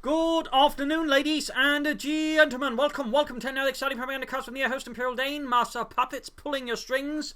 Good afternoon, ladies and gentlemen. Welcome to another exciting Propagandacast from the host ImperialDane, master puppets pulling your strings,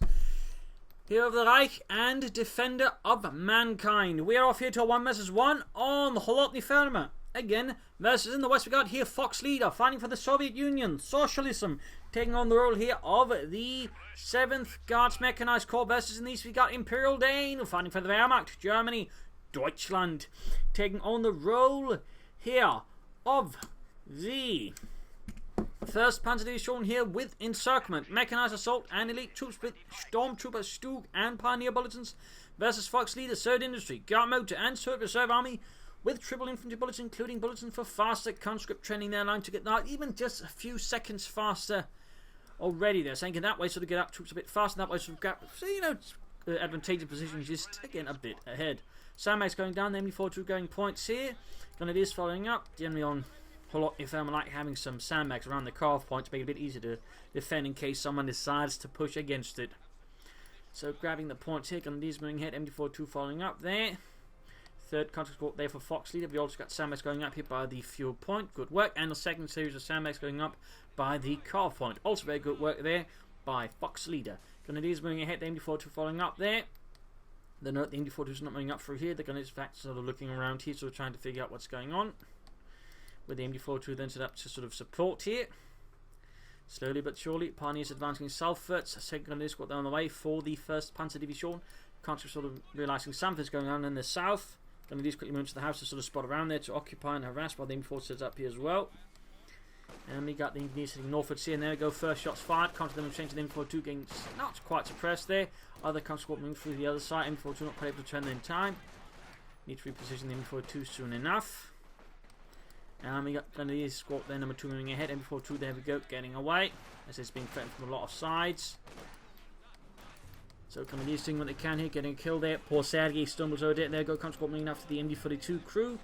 hero of the Reich and defender of mankind. We are off here to a 1 vs 1 on Holotny Firma. Again, versus in the West we got here Foxleader, fighting for the Soviet Union, socialism, taking on the role here of the 7th Guards Mechanized Corps. Versus in the East we got ImperialDane, fighting for the Wehrmacht, Germany, Deutschland, taking on the role here of the 1st Panzer Division here with encirclement, mechanized assault and elite troops with stormtrooper Stug and pioneer bulletins versus Foxleader, 3rd Industry, Guard Motor and Soviet Reserve Army with triple infantry bullets, including bulletins for faster conscript training. Their line to get now even just a few seconds faster already. They're saying in that way sort of get up troops a bit faster, that way sort of get, so you know, advantageous positions just again a bit ahead. Sandbags going down, the MD42 going points here. Grenadiers following up. Generally on Holotny Firma like having some sandbags around the carve point to make it a bit easier to defend in case someone decides to push against it. So grabbing the points here, Grenadiers moving ahead, MD42 following up there. 3rd Contract Corps there for Foxleader. We also got sandbags going up here by the fuel point. Good work. And the 2nd series of sandbags going up by the carve point. Also very good work there by Foxleader. Grenadiers moving ahead, the MD42 following up there. The note the MD42 is not moving up through here. They're going to, in fact, sort of looking around here, sort of trying to figure out what's going on. With the MD42 then set up to sort of support here. Slowly but surely, Pioneers advancing southwards. 2nd Grenadier Squad on the way for the 1st Panzer Division. Conscripts sort of realising something's going on in the south. Grenadiers quickly move to the house to sort of spot around there to occupy and harass while the MD42 sets up here as well. And we got the engineers sitting northwards here, and there we go. First shots fired. Contra them change to the MD42 getting not quite suppressed there. Other conscript moving through the other side. MD42 not quite able to turn in time. Need to reposition the MD42 soon enough. And we got Grenadiers squad there, number 2 moving ahead. MD42, there we go, getting away as it's being threatened from a lot of sides. So Grenadiers doing what they can here, getting a kill there. Poor Sergei stumbles over it. There we go, conscript moving after the MD42 crew.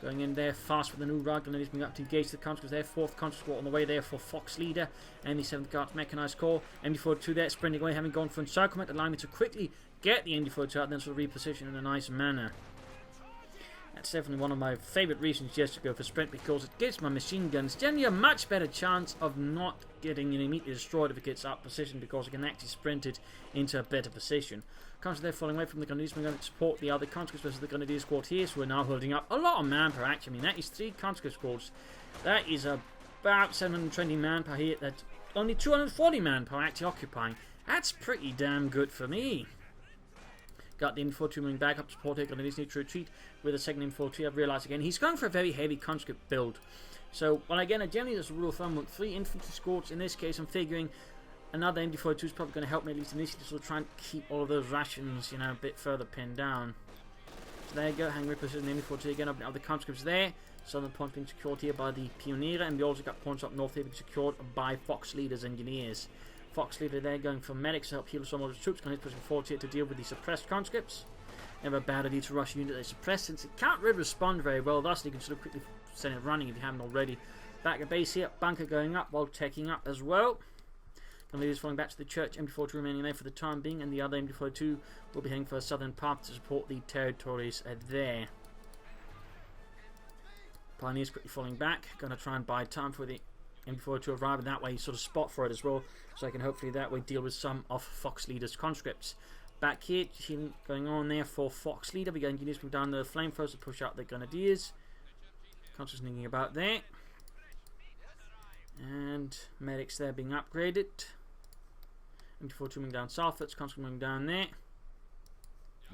Going in there fast with the new rug. Grenadiers moving up to engage the conscripts there. 4th conscript on the way there for Foxleader and the 7th Guards Mechanized Corps. MD42 there sprinting away, having gone for encirclement, allowing me to quickly get the MD42 out and then sort of reposition in a nice manner. That's definitely one of my favourite reasons just to go for sprint, because it gives my machine guns generally a much better chance of not getting immediately destroyed if it gets out position, because it can actually sprint it into a better position. Conscripts there falling away from the Grenadiers. We're going to support the other conscripts versus the Grenadier squad here, so we're now holding up a lot of manpower actually. I mean, that is 3 conscript squads. That is about 720 manpower here. That's only 240 manpower actually occupying. That's pretty damn good for me. Got the MD42 moving back up to support here. Grenadiers need to retreat with the 2nd MD42. I've realised again he's going for a very heavy conscript build. So, well, again, generally there's a rule of thumb with 3 infantry squads. In this case, I'm figuring another MD42 is probably going to help me at least initially to sort of try and keep all of those rations, you know, a bit further pinned down. So there you go, hang reposition the MD42 again, opening up the conscripts there. Southern point being secured here by the Pioneer, and we also got points up north here being secured by Foxleader's engineers. Foxleader there going for medics to help heal some of the troops. Going to pushing forward here to deal with the suppressed conscripts. Never a bad idea to rush a unit they suppress, since it can't really respond very well. Thus, you can sort of quickly send it running if you haven't already. Back at base here, bunker going up while taking up as well. Grenadiers falling back to the church. MD42 remaining there for the time being, and the other MD42 will be heading for a southern path to support the territories there. Pioneers quickly falling back. Going to try and buy time for the MD42 to arrive, and that way sort of spot for it as well, so I can hopefully that way deal with some of Foxleader's conscripts. Back here, going on there for Foxleader. We got engineers from down the flamethrowers to push out the Grenadiers. Conscripts thinking about there. And medics there being upgraded. MD42 moving down southwards, conscripts moving down there.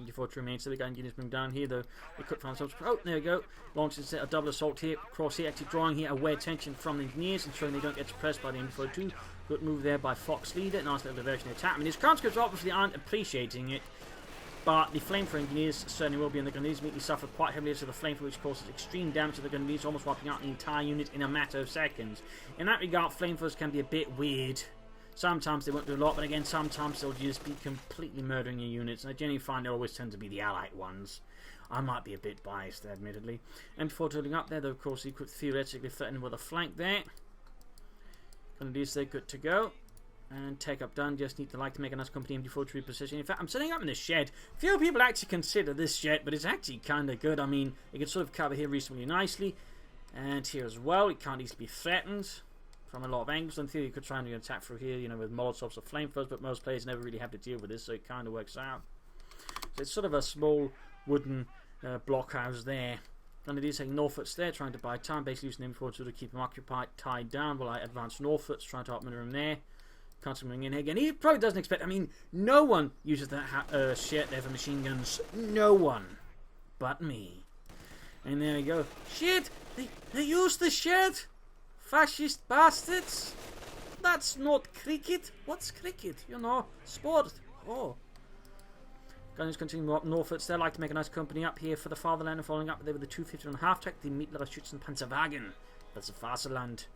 MD42 remains, so we got engineers moving down here, though they could find themselves. Oh, there we go. Launches a double assault here, across here, actually drawing here away attention from the engineers, ensuring they don't get suppressed by the MD42. Good move there by Foxleader. Nice little diversion attack. I mean, his conscripts obviously aren't appreciating it, but the flamethrower engineers certainly will be, and the Grenadiers immediately suffer quite heavily to the flamethrower, which causes extreme damage to the Grenadiers, almost wiping out the entire unit in a matter of seconds. In that regard, flamethrowers can be a bit weird. Sometimes they won't do a lot, but again, sometimes they'll just be completely murdering your units, and I generally find they always tend to be the allied ones. I might be a bit biased, admittedly. MD42 holding up there, though, of course, he could theoretically threaten with a flank there. Grenadiers, they're good to go. And take up done. Just need to like to make a nice company MD43 position. In fact, I'm setting up in this shed. Few people actually consider this shed, but it's actually kind of good. I mean, it can sort of cover here reasonably nicely. And here as well, it can't easily be threatened from a lot of angles. In theory, you could try and attack through here, you know, with molotovs or flamethrowers, but most players never really have to deal with this, so it kind of works out. So it's sort of a small wooden blockhouse there. And it is taking northwards there, trying to buy time, basically using M4 to keep him occupied, tied down, while I advance northwards, trying to outmaneuver him there. Constantly in here again. He probably doesn't expect, I mean, no one uses that shit there for machine guns. No one. But me. And there you go. Shit! They use the shit! Fascist bastards! That's not cricket. What's cricket? You know, sport. Oh. Gunners continue up northwards. They like to make a nice company up here for the fatherland, and following up there with the 250.5 Tech, the Mittlere Schützenpanzerwagen. That's the Vaterland.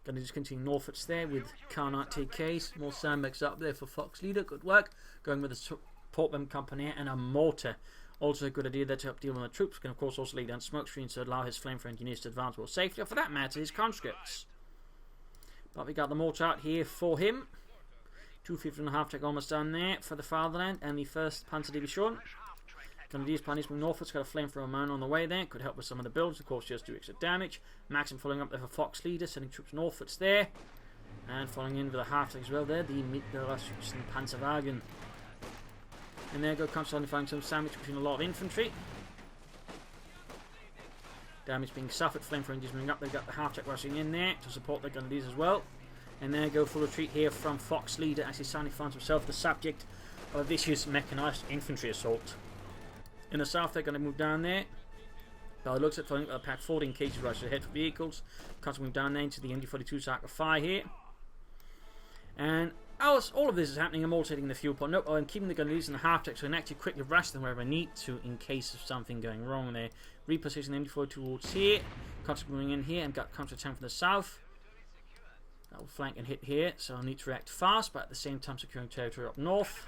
Gonna just continue northwards there with Carnot TKs. More sandbags up there for Foxleader. Good work. Going with a support bomb company and a mortar. Also a good idea there to help deal with the troops. Can of course also lay down smoke screens to allow his flamethrower engineers to advance more safely. Or for that matter, his conscripts. But we got the mortar out here for him. 250.5 Tech almost done there for the fatherland and the 1st Panzerdivision. Grenadiers planning to move northwards. Got a flamethrower man on the way there. Could help with some of the builds. Of course, just do extra damage. Maxim following up there for Foxleader, sending troops northwards there. And following in with a half-tech as well there. The Mittlere Schützenpanzerwagen. And there go constantly finding some sandwich between a lot of infantry. Damage being suffered. Flamethrower engines moving up. They've got the half-tech rushing in there to support the Grenadiers as well. And there go full retreat here from Foxleader as he suddenly finds himself the subject of a vicious mechanized infantry assault. In the south, they're going to move down there. But it looks at following Pack 14 cases rush ahead for vehicles. Constantly move down there into the MD-42 Sark of Fire here. And as all of this is happening, I'm also hitting the fuel point. Nope, I'm keeping the Grenadiers in the half-tech so I can actually quickly rush them wherever I need to in case of something going wrong there. Reposition the MD-42 towards here. Constantly moving in here and got counterattack from the south. That will flank and hit here, so I'll need to react fast, but at the same time securing territory up north.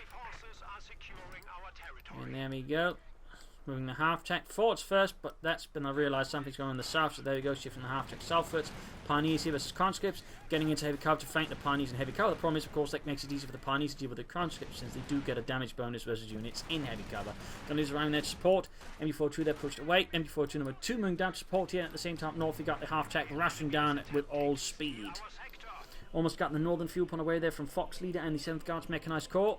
And there we go. Moving the half-tech forwards first, but that's been, I realised something's going on in the south, so there we go, shifting the half-tech southwards. Pioneers here versus conscripts, getting into heavy cover to flank the pioneers in heavy cover. The problem is, of course, that makes it easier for the pioneers to deal with the conscripts, since they do get a damage bonus versus units in heavy cover. Grenadiers around there to support. MD-42 they're pushed away. MD-42 number 2 moving down to support here. At the same time, up north, we got the half-tech rushing down with all speed. Almost got the northern fuel point away there from Foxleader and the 7th Guards Mechanized Corps.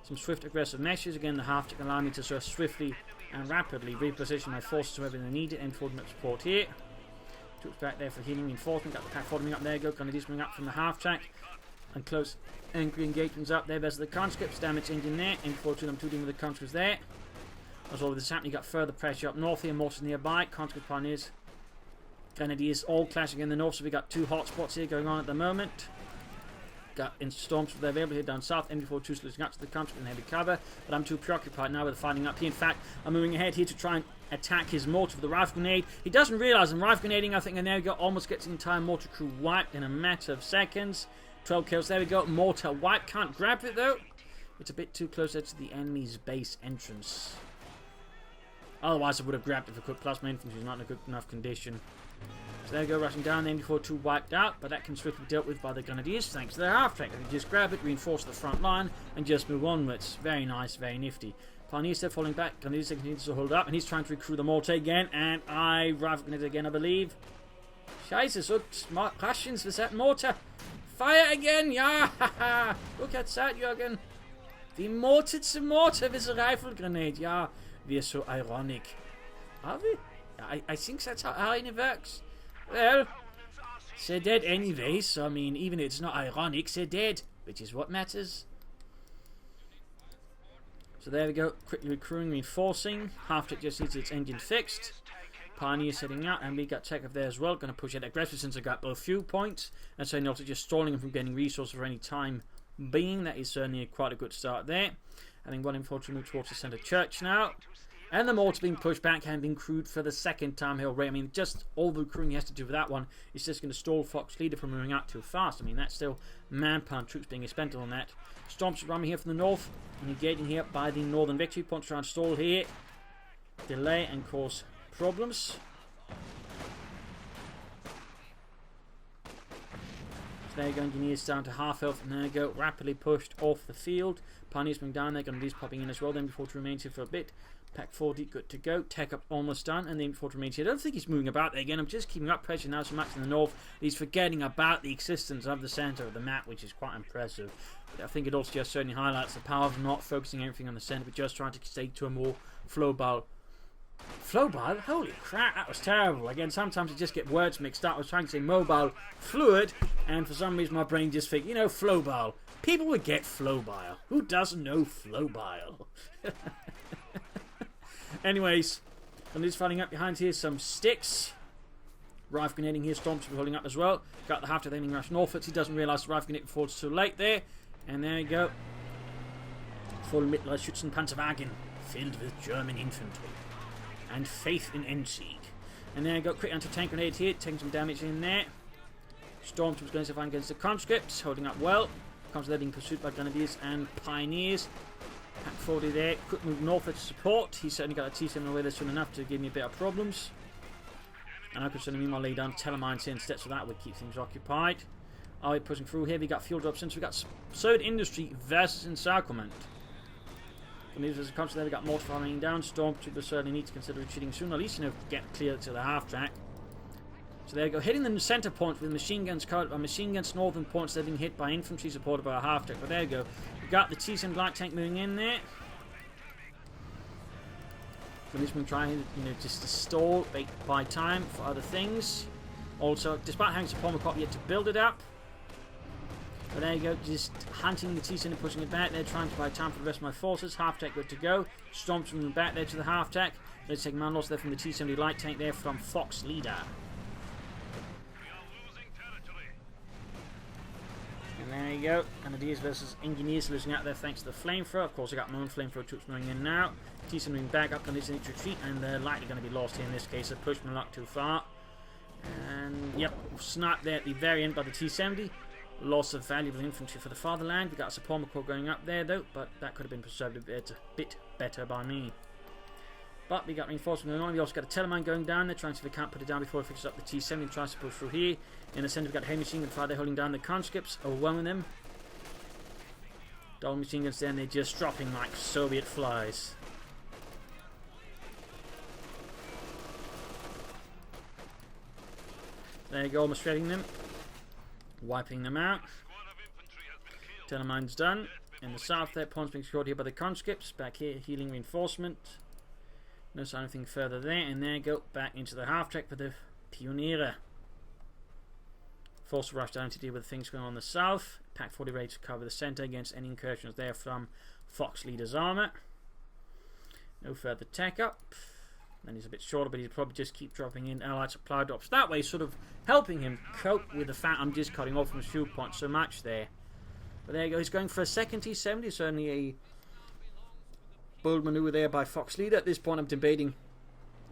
Some swift aggressive measures. Again, the half-tech allow me to sort of swiftly and rapidly reposition my forces to wherever they need it. And forward support here. Troops back there for healing reinforcement. Got the pack forming up there. Go Grenadiers coming up from the half-track. And close angry engagements up there versus the conscripts. Damage engine there. MD-42 number 2 dealing with the conscripts there. As all of this is happening, you got further pressure up north here. Mortars nearby. Conscript pioneers. Grenadiers all clashing in the north. So we got 2 hotspots here going on at the moment. Got in storms they're available here down south. MD-42 splitting up to the conscript in heavy cover. But I'm too preoccupied now with the fighting up here. In fact, I'm moving ahead here to try and attack his mortar with the rifle grenade. He doesn't realise I'm rifle grenading, I think, and there we go. Almost gets the entire mortar crew wiped in a matter of seconds. 12 kills. There we go. Mortar wipe. Can't grab it though. It's a bit too close to the enemy's base entrance. Otherwise I would have grabbed it if I could. Plus my infantry is not in a good enough condition. So there we go, rushing down. The MD-42 wiped out, but that can swiftly be dealt with by the Grenadiers thanks to their half-track. They can just grab it, reinforce the front line, and just move onwards. Very nice, very nifty. Pioneers still falling back. Grenadiers continue to hold up, and he's trying to recruit the mortar again, and I rifle grenade again, I believe. Scheiße, so smart Russians with that mortar. Fire again, ja! Look at that, Jürgen. The mortar to mortar with a rifle grenade, ja. We're so ironic. Are we? I think that's how irony works. Well, they're dead anyway, so I mean, even if it's not ironic, they're dead, which is what matters. So there we go, quickly recruiting, reinforcing. Half-tech just needs its engine fixed. Pioneer setting out, and we got tech up there as well. Going to push it aggressive since I got both fuel points, and so also just stalling them from getting resources for any time being. That is certainly quite a good start there. Having one infantry move towards the centre church now. And the mortar being pushed back and being crewed for the 2nd time here. I mean, just all the crewing he has to do for that one is just going to stall Foxleader from moving out too fast. I mean, that's still manpower troops being expended on that. Storms running here from the north, and engaging here by the northern victory point, trying to stall here, delay and cause problems. So There you go, Engineers down to half health, and there you go, rapidly pushed off the field. Pioneers moving down there, going to be popping in as well, then before to remain here for a bit. Pack 40, good to go. Tech up almost done, and then before to remain here. I don't think he's moving about there again. I'm just keeping up pressure now so much in the north. He's forgetting about the existence of the centre of the map, which is quite impressive. But I think it also just certainly highlights the power of not focusing everything on the centre, but just trying to stay to a more flowball. Flowball? Holy crap, that was terrible. Again, sometimes I just get words mixed up. I was trying to say mobile fluid, and for some reason my brain just thinks, you know, flowball. People would get flowbile. Who doesn't know flowbile? Anyways, and he's fighting up behind here some sticks. Rifle grenading here, Stormtrooper holding up as well. Got the half-to aiming rush northwards. He doesn't realise the rifle grenade before it's too late there. And there you go. Full Mittler Schützenpanzerwagen filled with German infantry. And faith in Endsieg. And there you go, quick anti-tank grenade here, taking some damage in there. Stormtroopers going to fight against the conscripts, holding up well. Conscripts being pursued by Grenadiers and Pioneers. Pack 40 there, quick move north to support. He's certainly got a T7 away there soon enough to give me a bit of problems. And I could certainly meanwhile lay down Telemines here instead, so that would keep things occupied. Are we pushing through here? We got fuel drops in, so we got Third Industry versus Encirclement. As a consequence, there we got mortar firing down. Stormtroopers certainly need to consider retreating soon, at least, you know, get clear to the half track. So there you go, hitting the centre point with machine guns covered by machine guns, northern points they're being hit by infantry supported by a half track. But there you go, we got the T7 light tank moving in there. Policemen trying, you know, just to stall, buy time for other things. Also, despite having support McCoy yet to build it up. But there you go, just hunting the T-7 and pushing it back there, trying to buy time for the rest of my forces. Half-tack good to go. Stomps from back there to the half-tack. Let's take man loss there from the T-70 light tank there from Foxleader. And there you go, Grenadiers versus Engineers losing out there thanks to the flamethrower. Of course, I got my own flamethrower troops moving in now. T-7 moving back up, Grenadiers need to retreat, and they're likely going to be lost here in this case. They pushed my luck too far. And yep, sniped there at the very end by the T-70. Loss of valuable infantry for the fatherland. We got a support McCall going up there though, but that could have been preserved a bit better by me. But we got reinforcement going on. We also got a Telemine going down there, trying to see if we can't put it down before it fixes up the T-70. Tries to push through here. In the centre, we've got heavy machine gun fire there holding down the conscripts, overwhelming them. Double machine guns there, and they're just dropping like Soviet flies. There you go, almost shredding them. Wiping them out. Telemine's done. In the south there, points being secured here by the conscripts. Back here, healing reinforcement. No sign of anything further there. And there you go, back into the half-track for the Pioniere. Forced to rush down to deal with things going on in the south. Pack 40 ready to cover the centre against any incursions there from Foxleader's armour. No further tech up. Then he's a bit shorter, but he'll probably just keep dropping in allied supply drops. That way, sort of helping him cope with the fact I'm just cutting off from his fuel point so much there. But there you go, he's going for a second T-70. Certainly a bold manoeuvre there by Foxleader. At this point, I'm debating,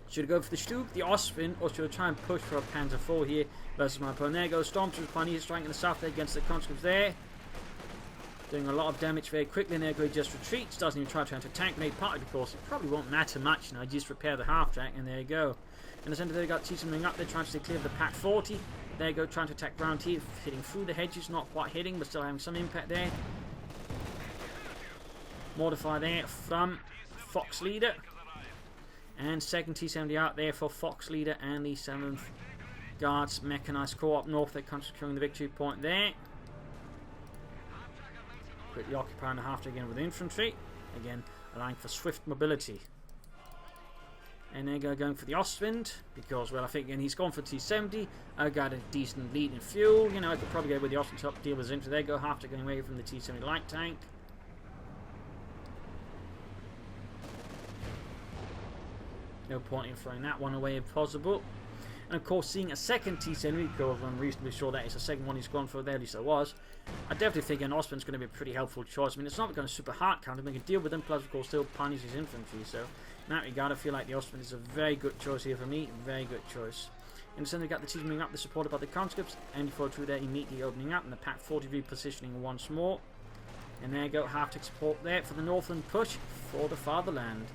should I go for the Stug, the Ostwind, or should I try and push for a Panzer IV here versus my opponent? There goes Stormtroopers, Pioneers striking in the south there against the conscripts there. Doing a lot of damage very quickly, and there he just retreats. Doesn't even try to attack grenade, partly because it probably won't matter much. You know, just repair the half track, and there you go. In the centre there, you got T-7 moving up there, trying to stay clear of the Pack 40. There you go, trying to attack ground here, hitting through the hedges, not quite hitting, but still having some impact there. Mortify there from Foxleader. And second T-70 out there for Foxleader and the 7th Guards Mechanised Corps up north. They're securing the victory point there. Quickly occupying the half-track again with infantry. Again, allowing for swift mobility. And they're going for the Ostwind, because, well, I think again he's gone for T-70. I got a decent lead in fuel. You know, I could probably go with the Ostwind to help deal with his infantry. There go, half-track going away from the T-70 light tank. No point in throwing that one away if possible. And of course, seeing a second T-70, because I'm reasonably sure that is the second one he's gone for there, at least I was. I definitely think an Ostwind's going to be a pretty helpful choice. I mean, it's not going to super hard counter, we can deal with them, plus of course still punish his infantry. So in that regard, I feel like the Ostwind is a very good choice here for me. Very good choice. In the centre, we've got the T moving up, they're supported by the conscripts. And before through there, immediately opening up, and the Pack 40 repositioning once more. And there you go, half-tick support there for the northern push for the fatherland.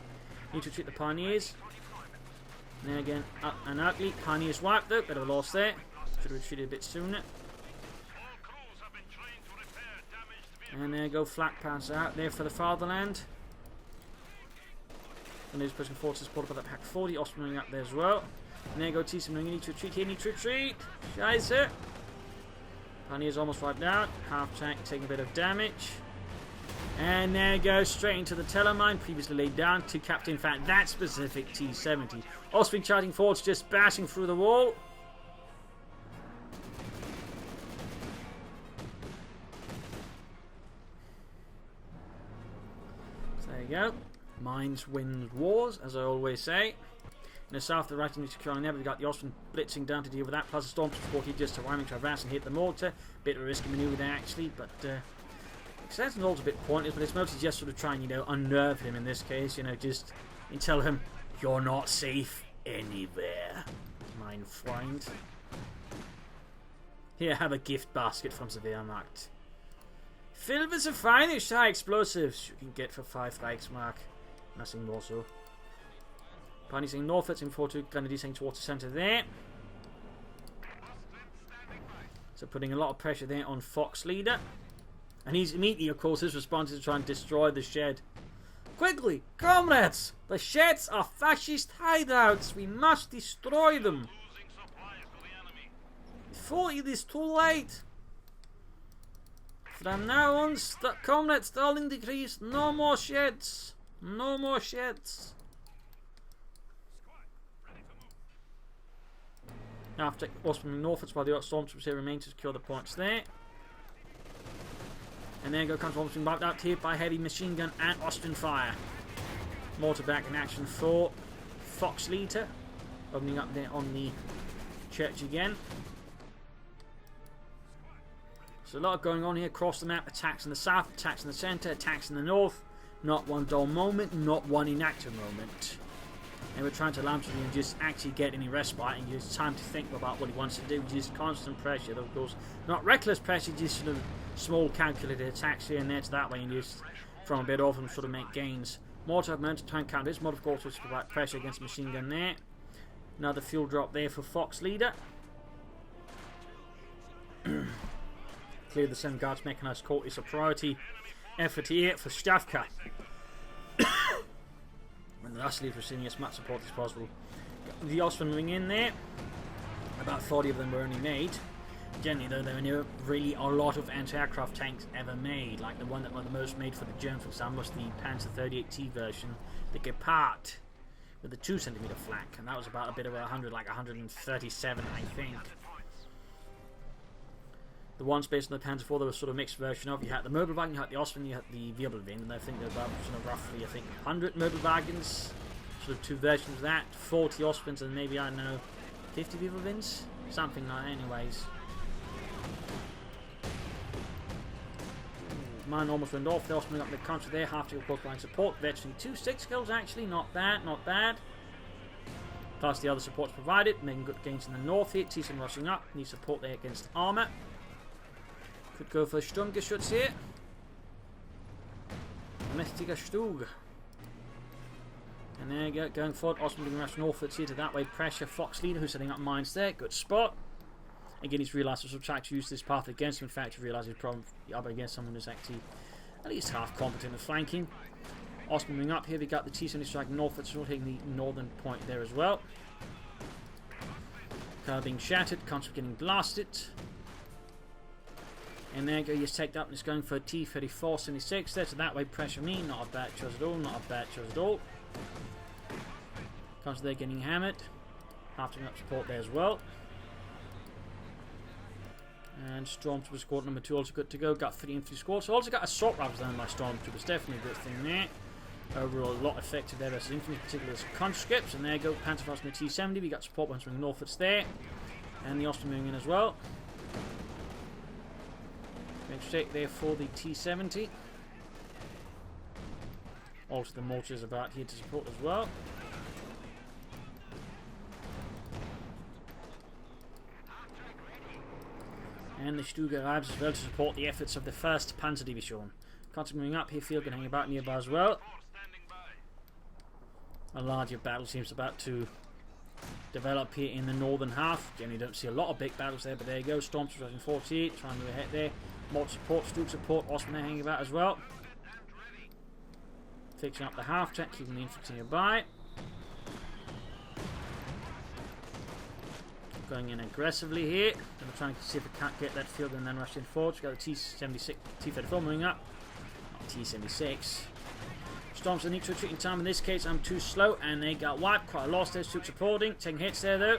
Need to treat the Pioneers. And then again, up and ugly. Pioneers wiped though, bit of a loss there. Should have retreated a bit sooner. And there you go, flak pass out there for the fatherland. And there's pushing forward to support by that pack 40. Osman moving up there as well. And there you go, T7 moving. You need to retreat here, need to retreat. Scheiße. Pioneer's almost wiped out. Half tank taking a bit of damage. And there you go, straight into the telemine, previously laid down to capture, in fact, that specific T-70. Osman charging forwards, just bashing through the wall. So there you go. Mines wins wars, as I always say. In the south, the right and secure on there, we've got the Osman blitzing down to deal with that, plus a storm support here just surrounding to advance and hit the mortar. Bit of a risky maneuver there, actually, but Sentinel's a bit pointless, but it's mostly just sort of trying, you know, unnerve him in this case, you know, just and tell him you're not safe anywhere. Mein Freund. Here, have a gift basket from the Wehrmacht. Filled with the finest high explosives you can get for 5 Reichsmark. Nothing more so. Pioneer saying northwards in 4-2, Grenadiers saying towards the centre there. So putting a lot of pressure there on Foxleader. And he's immediately, of course, his response is to try and destroy the shed. Quickly, comrades! The sheds are fascist hideouts. We must destroy them before it is too late. From now on, comrades, Stalin decrees no more sheds. No more sheds. After Osman northwards while the stormtroopers here remain to secure the points there. And there comes one being wiped out here by heavy machine gun and Austrian fire. Mortar back in action for Foxleader. Opening up there on the church again. So a lot going on here across the map. Attacks in the south, attacks in the centre, attacks in the north. Not one dull moment, not one inactive moment. And we're trying to allow him to just actually get any respite and use time to think about what he wants to do. Just constant pressure, of course. Not reckless pressure, just sort of small calculated attacks here and there to that way and just from a bit off and sort of make gains. Mortar meant to try and counter this. Mod of course was to provide pressure against machine gun there. Another fuel drop there for Foxleader. Clear the 7 guards mechanized court is a priority effort here for Stavka. And lastly, receiving as much support as possible. The Osman moving in there. About 40 of them were only made. Generally, though, there were never really a lot of anti-aircraft tanks ever made. Like the one that were the most made for the Germans, for example, was the Panzer 38T version, the Gepard, with the 2cm flak, and that was about a bit of 100, like 137, I think. The ones based on the Panzer IV, there was sort of a mixed version of. You had the Möbelwagen, you had the Osman, you had the Wirbelwind, and I think there were about sort of roughly, 100 Möbelwagens, sort of 2 versions of that, 40 Osmans, and maybe, I don't know, 50 Wirbelwinds? Something like that, anyways. Mine almost went off. The Osman got the counter there, half to your line support. Virtually 2 6 kills, actually, not bad, not bad. Plus the other supports provided, making good gains in the north here. T7 rushing up, needs support there against armour. Could go for Sturmgeschütz here. Mächtiger Stug. And there you go, going forward. Osman being rushed northwards here to that way. Pressure Foxleader, who's setting up mines there. Good spot. Again, he's realised to subtract to use this path against him. In fact, he realised he's probably up against someone who's actually at least half competent at flanking. Osman moving up here. We got the T-70 striking northwards, so hitting the northern point there as well. Car being shattered, constant getting blasted. And there you go, you just take that and it's going for a T-34-76 there, so that way pressure me, not a bad choice at all, not a bad choice at all. Comes there getting hammered. Half to up support there as well. And Stormtrooper squad number 2 also good to go. Got 3 infantry squads. So also got assault rifles down by Stormtroopers. Definitely a good thing there. Overall, a lot effective there versus infantry, particularly as conscripts. And there you go, Panzerfaust and the T-70. We got support ones from northwards there. And the Osman moving in as well. Going straight there for the T-70. Also the mortars about here to support as well. And the Stug arrives as well to support the efforts of the 1st Panzer Division. Constantly moving up here, field can hang about nearby as well. A larger battle seems about to develop here in the northern half. Generally don't see a lot of big battles there, but there you go. Stormtroopers in 48, trying to move ahead there. More support, Stuke support, Osman hanging about as well. Fixing up the half track, keeping the infantry nearby. Going in aggressively here. Gonna try and see if we can't get that field and then rush in forward. We've got the T-76, T-34 moving up. Not T-76. Storms need to retreat in time. In this case, I'm too slow, and they got wiped. Quite a loss there. Stuke supporting, taking hits there though.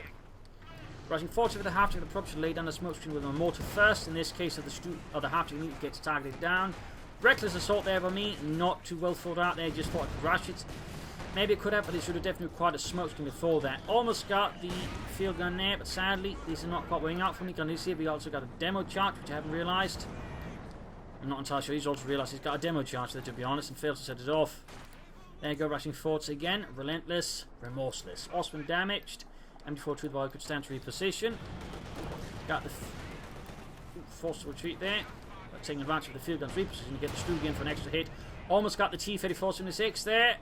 Rushing forward to the half track, the prop should lay down the smoke screen with a mortar first. In this case, of the half track unit gets targeted down. Reckless assault there by me. Not too well thought out there. Just thought I could rush it. Maybe it could have, but it should have definitely required a smoke screen before that. Almost got the field gun there, but sadly, these are not quite working out for me. Can see if we also got a demo charge, which I haven't realised. I'm not entirely sure. He's also realised he's got a demo charge there, to be honest, and fails to set it off. There you go, rushing forwards again. Relentless, remorseless. Osman damaged. MD4 to the ball could stand to reposition. Got the forced retreat there. But taking advantage of the field gun's reposition to get the Stuke in for an extra hit. Almost got the T-34-76 there.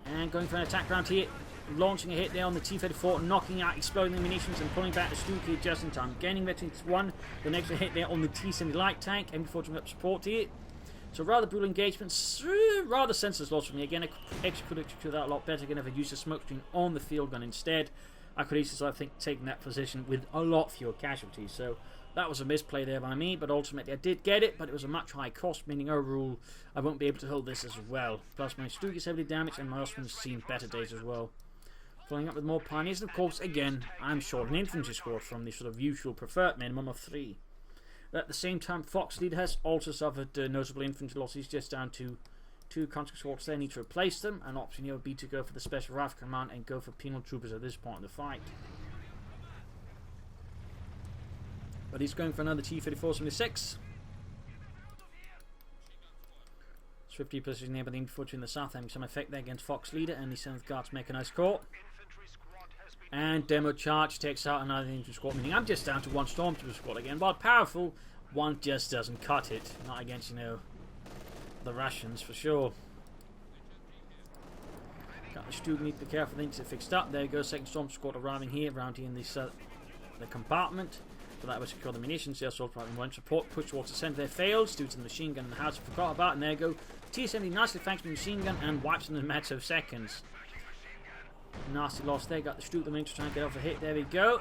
And going for an attack round here. Launching a hit there on the T-34, knocking out, exploding the munitions and pulling back the Stuke here just in time. Gaining veterans one. The next hit there on the T-70 light tank. MD4 to up support here. So rather brutal engagements, rather senseless loss for me. Again, I could execute that a lot better. Again, if I used a smoke screen on the field gun instead, I could easily, I think, taken that position with a lot fewer casualties. So that was a misplay there by me, but ultimately I did get it, but it was a much higher cost, meaning overall I won't be able to hold this as well. Plus my Stuke is heavily damaged and my Osman's seen better days as well. Following up with more pioneers, and of course, again, I'm short an infantry squad from the sort of usual preferred minimum of 3. At the same time, Foxleader has also suffered notable infantry losses, just down to 2 conscript squads there. Need to replace them. An option here would be to go for the Special Rifle Command and go for penal troopers at this point in the fight. But he's going for another T-34-76. Swiftly positioning there by the infantry in the south, having some effect there against Foxleader and the 7th Guards Mechanized Corps. And demo charge takes out another infantry squad, meaning I'm just down to 1 stormtrooper squad again. While powerful, one just doesn't cut it. Not against, you know, the Russians for sure. Got the Stuke, need to be careful, things are fixed up. There you go, 2nd storm squad arriving here, around here in the compartment. So that would secure the munitions. The assault rifle one support, push towards the centre there, fails due to the machine gun in the house I forgot about. And there you go, T-70 nicely flanks the machine gun and wipes in a matter of seconds. Nasty loss there. Got the Stuke, the main to try and get off a hit. There we go.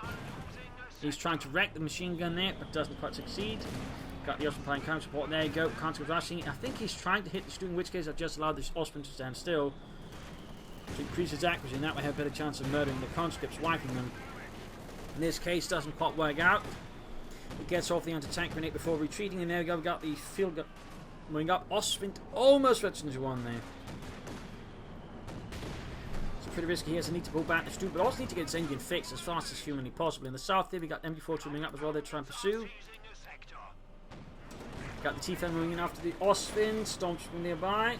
He's trying to wreck the machine gun there, but doesn't quite succeed. Got the Osman playing counter support. There you go. Counter rushing. I think he's trying to hit the Stuke, in which case I've just allowed the Osman to stand still. To increase his accuracy, and that way have a better chance of murdering the conscripts, wiping them. In this case, doesn't quite work out. He gets off the anti-tank grenade before retreating, and there we go. We've got the field gun moving up. Osman almost gets into one there. Pretty risky here, so I need to pull back the Stuke, but also need to get his engine fixed as fast as humanly possible. In the south there, we got MD4 moving up as well. They're trying to pursue. Got the T-10 moving in after the Osman. Storms from nearby.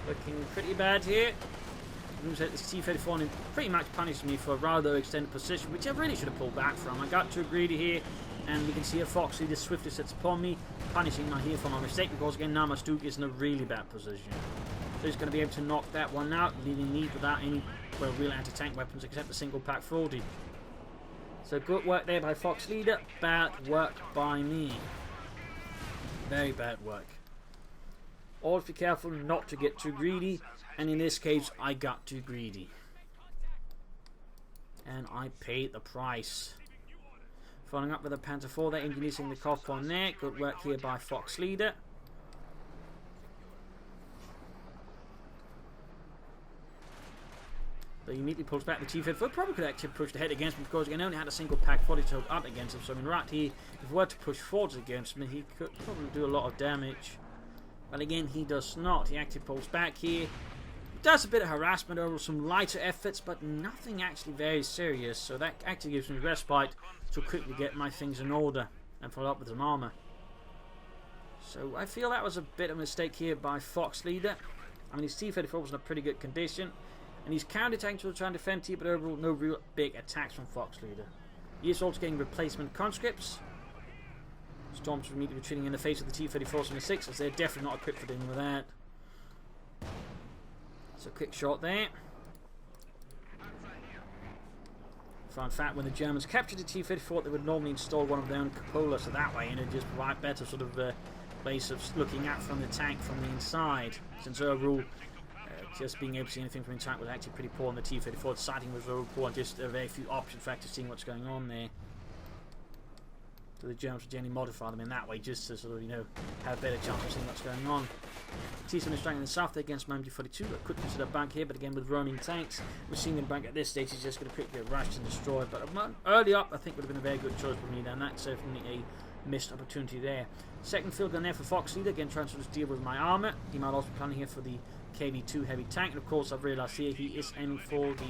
Looking pretty bad here. Moves out this T-34 and pretty much punishes me for a rather extended position, which I really should have pulled back from. I got too greedy here, and we can see a Foxleader swiftly sets upon me, punishing me here for my mistake, because again now my Stuke is in a really bad position. So he's going to be able to knock that one out, leaving me without any real anti-tank weapons except the single pack 40. So good work there by Foxleader, bad work by me. Very bad work. Always be careful not to get too greedy, and in this case I got too greedy. And I paid the price. Following up with a Panther 4 there, introducing the cop on there. Good work here by Foxleader. But he immediately pulls back the T-34. Probably could actually push ahead against him because he only had a single pack 40 to hold up against him. So I mean, right here, if he were to push forwards against me, he could probably do a lot of damage. But again, he does not. He actually pulls back here. Does a bit of harassment over some lighter efforts, but nothing actually very serious. So that actually gives me respite to quickly get my things in order and follow up with some armour. So I feel that was a bit of a mistake here by Foxleader. I mean, his T-34 was in a pretty good condition. And he's counter-attacking to try and defend here, but overall no real big attacks from Foxleader. He is also getting replacement conscripts. Storms immediately retreating in the face of the T-34-76, as they're definitely not equipped for dealing with that. So quick shot there. So in fact, when the Germans captured the T-34, they would normally install one of their own cupolas so that way, and it'd just provide better sort of place of looking at from the tank from the inside. Since overall, just being able to see anything from inside was actually pretty poor on the T-34. The sighting was very poor, just a very few options for actually seeing what's going on there. So the Germans would generally modify them in that way, just to sort of, you know, have a better chance of seeing what's going on. T-7 is striking in the south there against my MG42. I could consider a bank here, but again with roaming tanks, machine gun bank at this stage is just going to quickly get rushed and destroyed. But early up, I think would have been a very good choice for me then. That's certainly a missed opportunity there. Second field gun there for Foxleader, again trying to just deal with my armour. He might also be planning here for the KV-2 heavy tank, and of course I've realised here he is aiming for the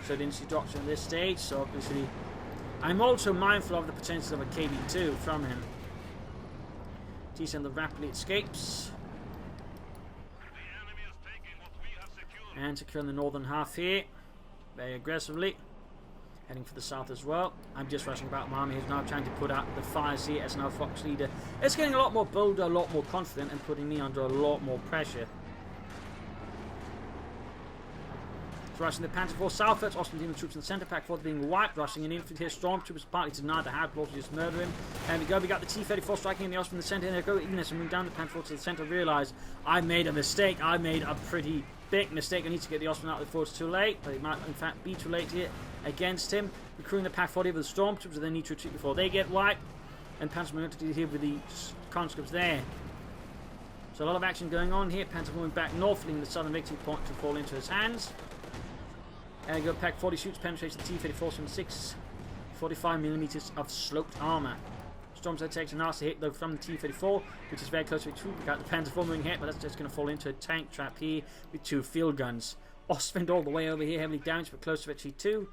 third infantry doctrine at this stage, so obviously I'm also mindful of the potential of a KV-2 from him. T-7 rapidly escapes. And securing the northern half here, very aggressively. Heading for the south as well. I'm just rushing about my army who's now trying to put out the fires here as now Foxleader. It's getting a lot more bolder, a lot more confident, and putting me under a lot more pressure. Rushing the Panzer IV southwards, Austrian troops in the centre, Pack 4 being wiped, rushing an infantry here, stormtroopers partly to deny the hard blow to just murder him. And we go, we got the T-34 striking in the Austrian in the centre, and they go even as we move down the Panzer IV to the centre, realise I made a mistake, I made a pretty big mistake. I need to get the Austrian out before it's too late, but it might in fact be too late here against him. Recruiting the Pack 40 with the stormtroopers, they need to retreat before they get wiped, and Panzer moving here with the conscripts there. So a lot of action going on here. Panzer moving back north, leaving the southern victory point to fall into his hands. And go Pack 40 shoots, penetrates the T-34 from 45mm of sloped armour. Stormtroopers takes a nasty hit though from the T-34, which is very close to a troop. We got the Panzer IV moving hit, but that's just going to fall into a tank trap here with 2 field guns. Ostwind all the way over here, heavily damaged but close to victory 2.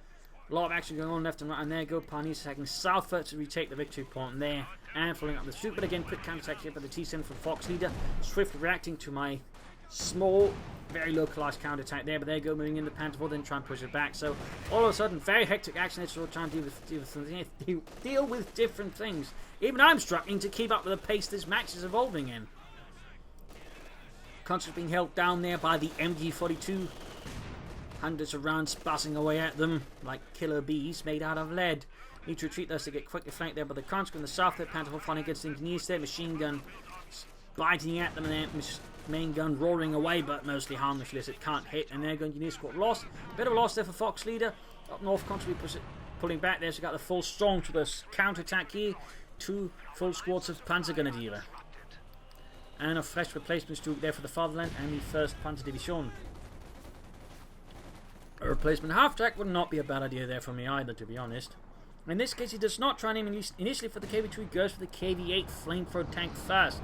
A lot of action going on left and right, and there go Pioneers attacking southwards to retake the victory point there and following up the shoot. But again, quick counterattack here by the T-7 from Foxleader, swiftly reacting to my small, very localized counterattack there. But there you go, moving in the Panzer IV, then try and push it back. So all of a sudden, very hectic action. It's all trying to deal with different things. Even I'm struggling to keep up with the pace this match is evolving in. Constantly being held down there by the MG42. Hundreds of rounds buzzing away at them like killer bees made out of lead. Need to retreat those to get quickly flanked there by the conscript in the south. There, Panzer IV fighting against the engineers there. Machine gun biting at them, and then main gun roaring away, but mostly harmlessly as it can't hit. And there go engineer squad lost. Bit of a loss there for Foxleader. Up north, conscript pulling back there. So got the full strong to the counter-attack here. 2 full squads of Panzergrenadiere. And a fresh replacement troop there for the fatherland and the 1st Panzer Division. A replacement half-track would not be a bad idea there for me either, to be honest. In this case, he does not try and aim initially for the KV-2, he goes for the KV-8 flamethrower tank first.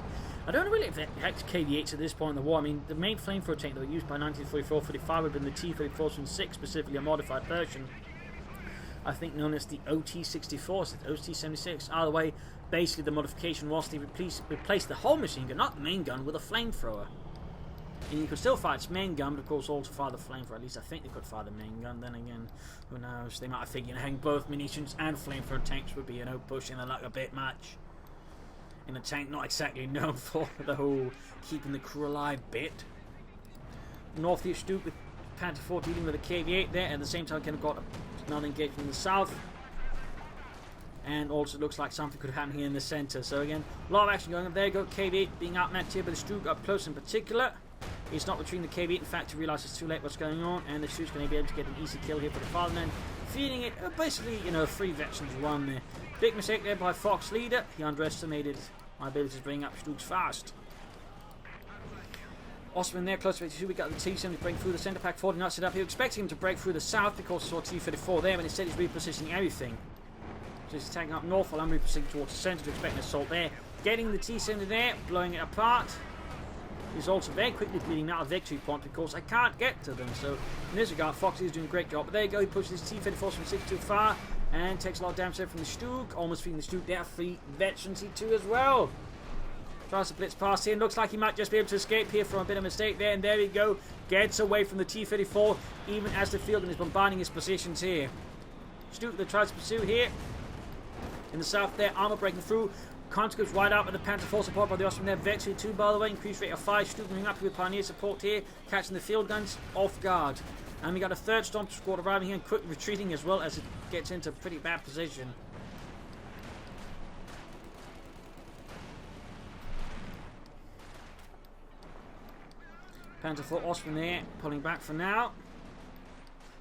I don't really expect KV-8s at this point in the war. I mean, the main flamethrower tank that were used by 1944-45 would have been the T-34-6, specifically a modified version. I think known as the OT-64, OT-76. Either way, basically the modification was to replace the whole machine gun, not the main gun, with a flamethrower. And you could still fire its main gun, but of course also fire the flamethrower. At least I think they could fire the main gun. Then again, who knows? They might have figured having both munitions and flamethrower tanks would be, pushing the luck a bit much. In a tank not exactly known for the whole keeping the crew alive bit. Northeast Duke with Panzer IV dealing with a KV-8 there. At the same time, kind of got another engagement in the south. And also looks like something could happen here in the centre. So again, a lot of action going on. There you go, KV-8 being outmatched here by the Stroop up close in particular. He's not retreating the KV-8. In fact, he realises it's too late what's going on. And the Stroop's going to be able to get an easy kill here for the fatherland. Feeding it, basically, 3 veterans one there. Big mistake there by Foxleader. He underestimated my ability to bring up Stroops fast. Osman there, close to 52. We got the T-7 to break through the centre. Pack 40 not set up. He was expecting him to break through the south because he saw T-34 there, but instead he's repositioning everything. So he's attacking up north while I'm repositioning towards the centre to expect an assault there. Getting the T-7 there, blowing it apart. He's also very quickly bleeding out a victory point because I can't get to them. So in this regard, Foxy is doing a great job. But there you go, he pushes his T-34 from 6 too far and takes a lot of damage there from the Stug. Almost feeding the Stug there. 3 veterans T2 as well. Tries to blitz past here and looks like he might just be able to escape here from a bit of a mistake there. And there we go, gets away from the T-34 even as the field gun is bombarding his positions here. Stug that tries to pursue here. In the south there, armor breaking through. Conscripts wide out with the Panzer IV support by the Austrian there. Victory 2 by the way, increased rate of 5. Stug moving up with Pioneer support here, catching the field guns off guard. And we got a third Storm Squad arriving here and quickly retreating as well as it gets into a pretty bad position. Panzer IV Osprey there, pulling back for now.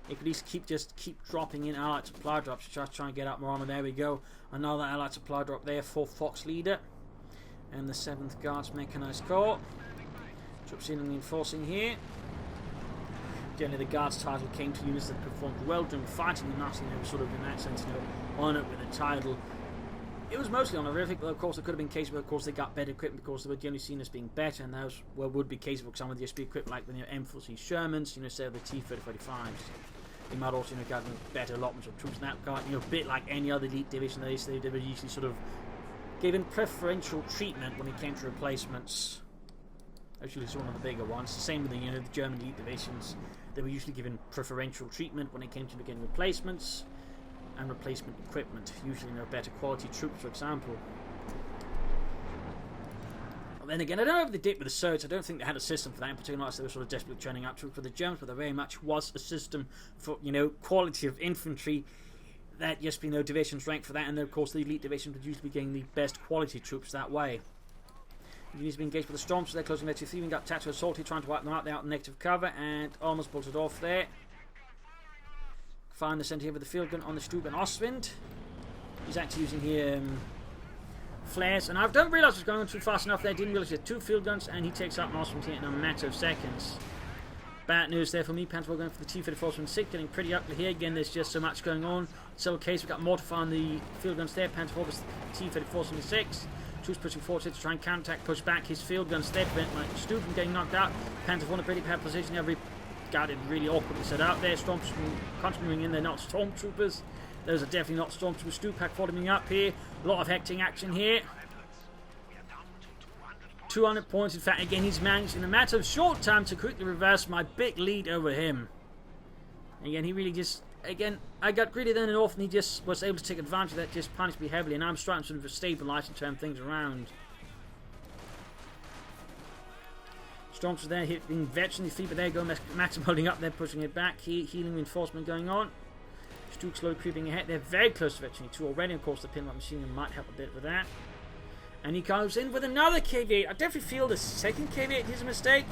It could at least keep dropping in allied supply drops to just try and get up more armor. There we go. Another allied supply drop there for Foxleader. And the 7th Guards Mechanized Corps. Troops in and reinforcing here. Generally, the Guards title came to units that performed well during fighting, and nothing they were sort of in that sense, on it with a title. It was mostly honorific, but of course there could have been cases where of course they got better equipment because they were generally seen as being better, and those would be cases where some of the just be equipped like with M4C Shermans, say the T-3045s. They might also gotten better allotments of troops in that regard, a bit like any other elite division. They were usually sort of given preferential treatment when it came to replacements. Actually, it's one of the bigger ones. The same with the German elite divisions. They were usually given preferential treatment when it came to getting replacements and replacement equipment. Usually, better quality troops, for example. And then again, I don't know if they did with the Surge. I don't think they had a system for that in particular, unless they were sort of desperately churning out troops for the Germans, but there very much was a system for, quality of infantry that just, divisions ranked for that, and then, of course, the elite divisions would usually be getting the best quality troops that way. Units being engaged with the Storms, so they're closing their 2-3. We got Tactical Assault here, trying to wipe them out. They're out in negative cover, and almost bolted off there. Find the centre here with the field gun on the Stube and Ostwind. He's actually using here flares, and I don't realise it's going on too fast enough there. Didn't realise he had 2 field guns, and he takes out an Ostwind here in a matter of seconds. Bad news there for me. Panzer going for the T-34-6, getting pretty ugly here. Again, there's just so much going on. So, case we've got Mortar on the field guns there. Panzer IV T-34-6. Troops pushing forward to try and counterattack, push back his field guns there, prevent my Stu from getting knocked out. Panzer IV in a pretty bad position. Every got it really awkwardly set out there. Stormtroopers continuing in, they're not Stormtroopers. Those are definitely not Stormtroopers. Stu pack following up here. A lot of hectic action here. 200 points. In fact, again, he's managed in a matter of short time to quickly reverse my big lead over him. Again, he really just... Again, I got greedy then and off, and he just was able to take advantage of that, just punished me heavily, and I'm starting to sort of stabilise and turn things around. Storms are there, hitting vets in the feet, but there you go, Maxim holding up there, pushing it back, healing reinforcement going on. Stu slowly creeping ahead, they're very close to Veteran 2 already, of course the pinlock machine might help a bit with that. And he goes in with another KV8. I definitely feel the second KV8 is a mistake.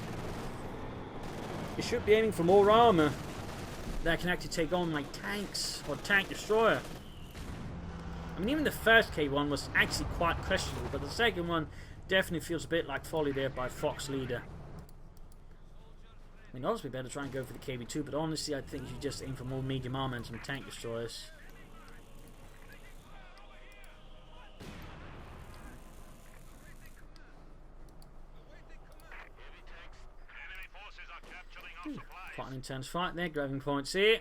He should be aiming for more armour that can actually take on like tanks or tank destroyer. I mean, even the first K1 was actually quite questionable, but the second one definitely feels a bit like folly there by Foxleader. I mean, obviously better try and go for the KV2, but honestly I think you should just aim for more medium armor and some tank destroyers. Quite an intense fight there, grabbing points here.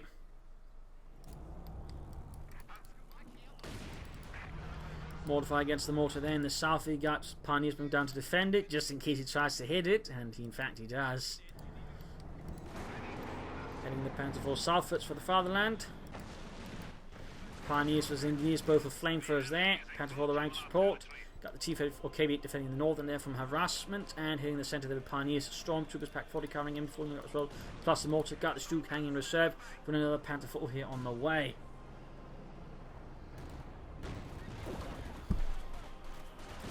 Mortify against the mortar there in the south. He got Pioneers bring down to defend it, just in case he tries to hit it, and in fact he does. Heading the Panzer IV southwards for the fatherland. Pioneers was Engineers, both with flamethrowers there. Panzer IV the rank support. Got the T-34 KB8 defending the northern there from harassment, and hitting the centre there with Pioneers. Stormtroopers pack 40 covering him, falling up as well. Plus the mortar. Got the Stu hanging in reserve for another Panzer IV here on the way.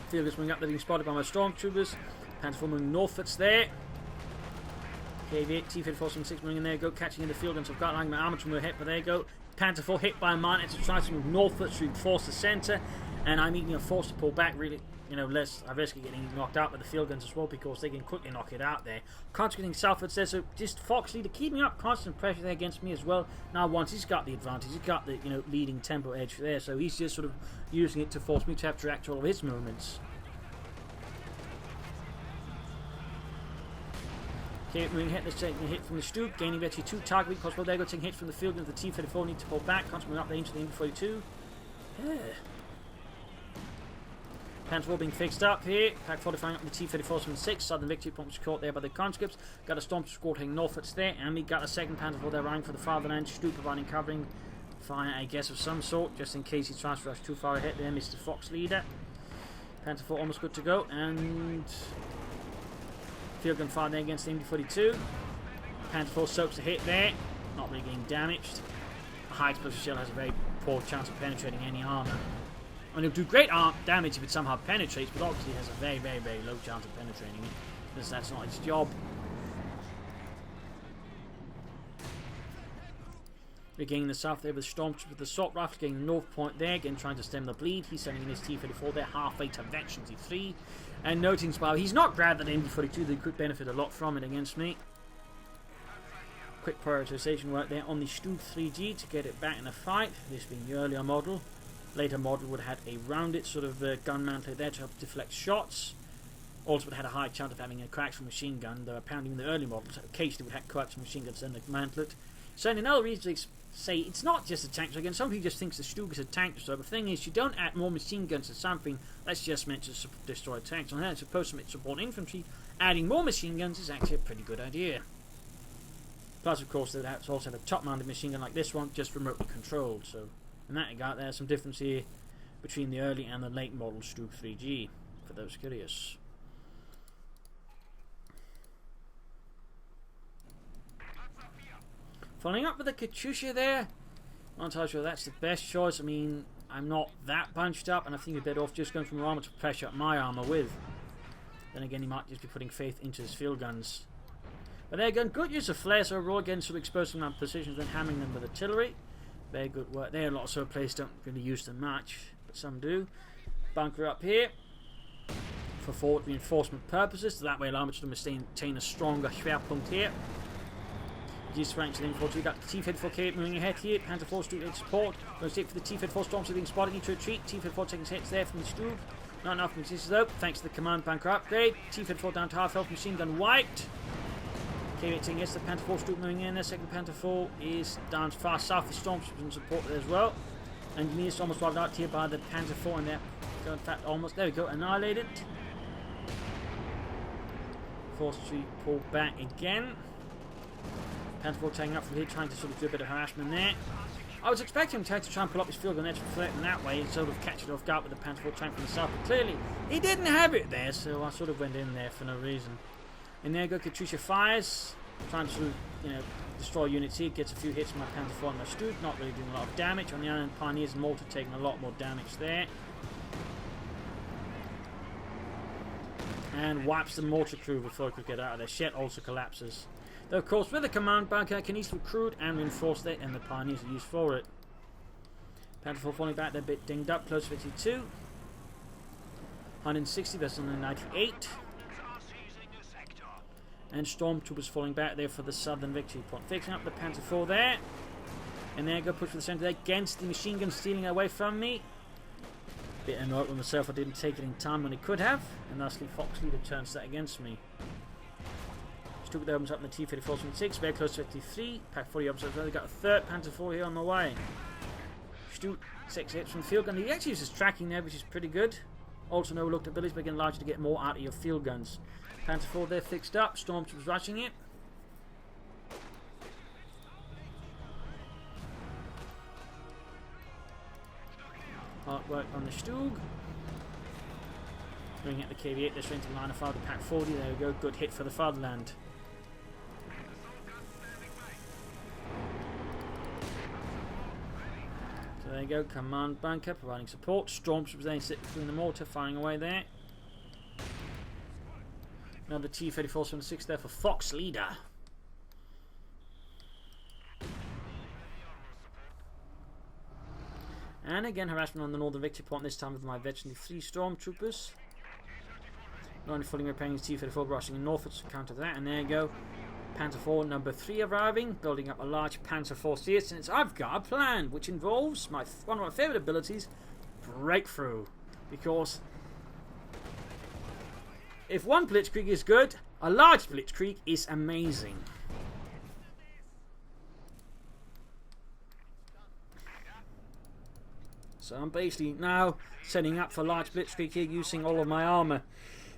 Field is moving up, they're being spotted by my Stormtroopers. Panzer IV moving northwards there. KB8, T-34-6 moving in there, go catching in the field guns. I've got like my armour to move ahead, but there you go. Panzer IV hit by a mine as it tries to move northwards to reinforce the centre. And I'm forced to pull back really, less. I risk getting knocked out by the field guns as well because they can quickly knock it out there. Concentrating southwards there, so just Foxleader keeping up constant pressure there against me as well. Now once he's got the advantage, he's got the leading tempo edge there, so he's just sort of using it to force me to have to react to all of his movements. Okay, moving ahead, let's take a hit from the Stoop, gaining actually 2 target weak possible. There go, taking hits from the field guns. The T-34 need to pull back, constantly up there into the MP-42. Yeah. Panzer IV being fixed up here. Pack 40 firing up the T-34-6. Southern victory point was caught there by the conscripts. Got a Storm Squad heading northwards there. And we got a second Panzer IV there running for the fatherland. Stu providing covering. Fire, I guess, of some sort. Just in case he tries to rush too far ahead there, Mr. Foxleader. Panzer IV almost good to go. And field gun fire there against the MP-42. Panzer IV soaks a hit there. not really getting damaged. A high explosive shell has a very poor chance of penetrating any armor. I mean, it'll do great damage if it somehow penetrates, but obviously it has a very, very, very low chance of penetrating it, because that's not its job. We're getting the south there with Stormtroopers with the assault rifles, getting the north point there, again trying to stem the bleed. He's sending in his T-34 there, halfway to Veteran T3. And noting while he's not grabbed that MD-42, they could benefit a lot from it against me. Quick prioritization work there on the Stug 3G to get it back in the fight, this being the earlier model. Later model would have had a rounded sort of gun mantle there to help deflect shots. Also would have had a high chance of having a coaxial machine gun, though apparently in the early models, occasionally would have coaxial machine guns and the mantlet. So in another reason they say it's not just a tank, so again some people just think the Stug is a tank destroyer, but the thing is you don't add more machine guns to something that's just meant to destroy tanks. On that it's supposed to support infantry, adding more machine guns is actually a pretty good idea. Plus of course they would also have a top mounted machine gun like this one, just remotely controlled, so in that regard there's some difference here between the early and the late model Stug 3G, for those curious. Following up with the Katyusha there, I'm not entirely sure that's the best choice. I mean, I'm not that bunched up, and I think you're better off just going from armor to pressure up my armor with. Then again, he might just be putting faith into his field guns. But there again, good use of flares overall, again, sort of exposing them positions, then hammering them with artillery. Very good work there. A lot of sort of players don't really use them much, but some do. Bunker up here for forward reinforcement purposes, so that way allow me to maintain a stronger Schwerpunkt here. Use French link forward. We got the T-54K moving ahead here. Panzer 4 Stug in support. Going to take for the T-54 Storms being spotted. Need to retreat. T-54 taking hits there from the Stug. Not enough resistance though, thanks to the command bunker upgrade. T-54 down to half health, machine gun wiped. K-8 taking hits. The Panther 4 Stug moving in there. Second Panther 4 is down far south. The Storms in support there as well. Engineers almost wiped out here by the Panther 4 in there. So in fact, almost there we go, annihilated. Force tree pulled back again. Panther 4 taking up from here, trying to sort of do a bit of harassment there. I was expecting him to try and pull up his field gun there to reflect in that way and sort of catch it off guard with the Panther 4 tank from the south, but clearly he didn't have it there, so I sort of went in there for no reason. And there go Katyusha fires, trying to sort of, destroy units here, gets a few hits from my Panther 4 and my Stug, not really doing a lot of damage. On the other hand, Pioneers and Mortar taking a lot more damage there. And wipes the mortar crew before it could get out of there. Shed also collapses. Though, of course, with a command bunker, can easily recruit and reinforce that, and the Pioneers are used for it. Panther 4 falling back, they're a bit dinged up, close to 52. 160 versus 198. And Stormtroopers falling back there for the southern victory point. Fixing up the Panther 4 there. And there I go, push for the center there against the machine gun stealing away from me. Bit annoyed with myself, I didn't take it in time when it could have. And thusly, Foxleader turns that against me. Stupid opens up in the T-34-76, very close to 53. Pack 40 up, so I've got a third Panther 4 here on my way. Stupid 6 hits from field gun. He actually uses tracking there, which is pretty good. Also, no overlooked abilities, but again, allows you to get more out of your field guns. Panther 4 there fixed up. Stormtroopers rushing it. Hard work on the Stug. Bringing out the KV-8, they're straight into line of fire to Pack 40. There we go, good hit for the fatherland. So there you go, command bunker providing support. Stormtroopers then sit between the mortar, firing away there. Another T-34-76 there for Foxleader. And again, harassment on the northern victory point, this time with my veteran 3 Stormtroopers. Not only fully repairing his T-34, rushing northwards to counter that. And there you go, Panther 4 number 3 arriving, building up a large Panther 4 here. Since I've got a plan, which involves one of my favourite abilities, Breakthrough. Because if one Blitzkrieg is good, a large Blitzkrieg is amazing. So I'm basically now setting up for large Blitzkrieg here, using all of my armour.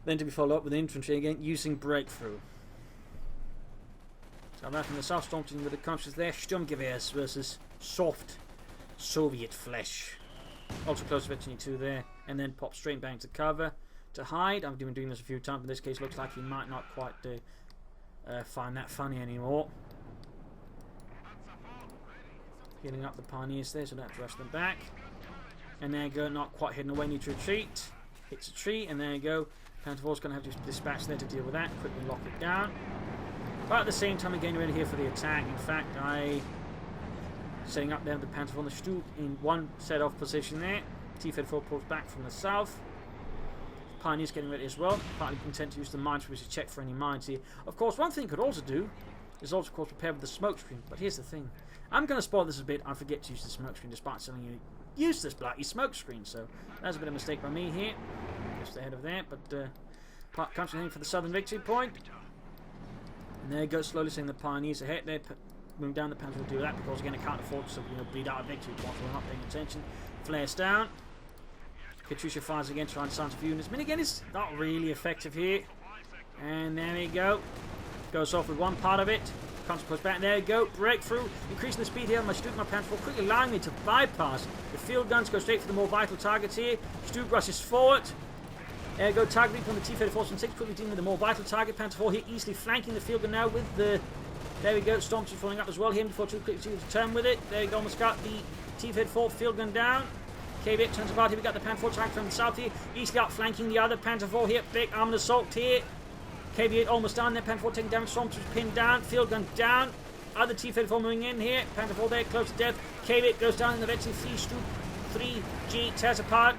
Then to be followed up with infantry again, using Breakthrough. So I'm wrapping the South Stormtroopers with the conscious there. Sturmgewehrs versus soft Soviet flesh. Also close to Veteran 2 there. And then pop straight back to cover to hide. I've been doing this a few times, but in this case looks like he might not quite find that funny anymore. Healing up the Pioneers there, so don't rush them back. And there you go, not quite hidden away, need to retreat. Hits a tree, and there you go. Panzer IV's going to have to dispatch there to deal with that. Quickly lock it down. But at the same time, again, ready here for the attack. In fact, setting up there the Panzer IV on the Stug in one set of position there. T-34 pulls back from the south. Pioneers getting ready as well. Partly content to use the mines, which is check for any mines here. Of course, one thing you could also do is also, of course, prepare with the smoke screen. But here's the thing. I'm going to spoil this a bit. I forget to use the smoke screen despite telling you use this bloody smoke screen. So that's a bit of a mistake by me here. Just ahead of that. But concentrating for the southern victory point. And there you go, slowly seeing the Pioneers ahead there. Move down, the Panzer will do that because again, I can't afford to bleed out a victory point. We're not paying attention. Flares down. Katyusha fires again, trying to silence a few units. I mean, again, it's not really effective here. And there we go. Goes off with one part of it. Consequence back. There you go. Breakthrough. Increasing the speed here on my Stug, my Panzer IV, quickly allowing me to bypass. The field guns go straight for the more vital targets here. Stug rushes forward. There you go. Targeting from the T-34 and 6. Quickly dealing with the more vital target. Panzer IV here easily flanking the field gun now with the... There we go. Stormtroopers following up as well here before too quickly to turn with it. There you go. Almost got the T-34 field gun down. KV turns about here. We got the Panzer IV target from the south here. Easily outflanking the other Panzer IV here. Big armored assault here. KV8 almost down there. Panzer IV taking damage. Stormtroopers pinned down. Field gun down. Other T-34 moving in here. Panzer IV there close to death. KV8 goes down in the veteran 3G tears apart.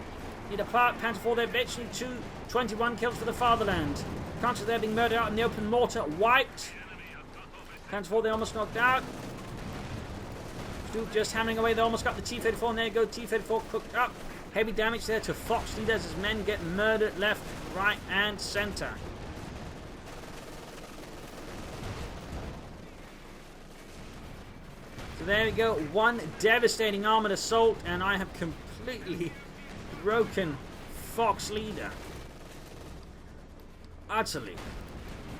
Need apart. Panzer IV there veteran 2. 21 kills for the fatherland. Counters there being murdered out in the open mortar. Wiped. Panzer IV they almost knocked out. Stug just hammering away. They almost got the T-34 and there you go. T-34 cooked up. Heavy damage there to Foxleader as his men get murdered left, right and centre. So there we go. One devastating armoured assault and I have completely broken Foxleader. Utterly.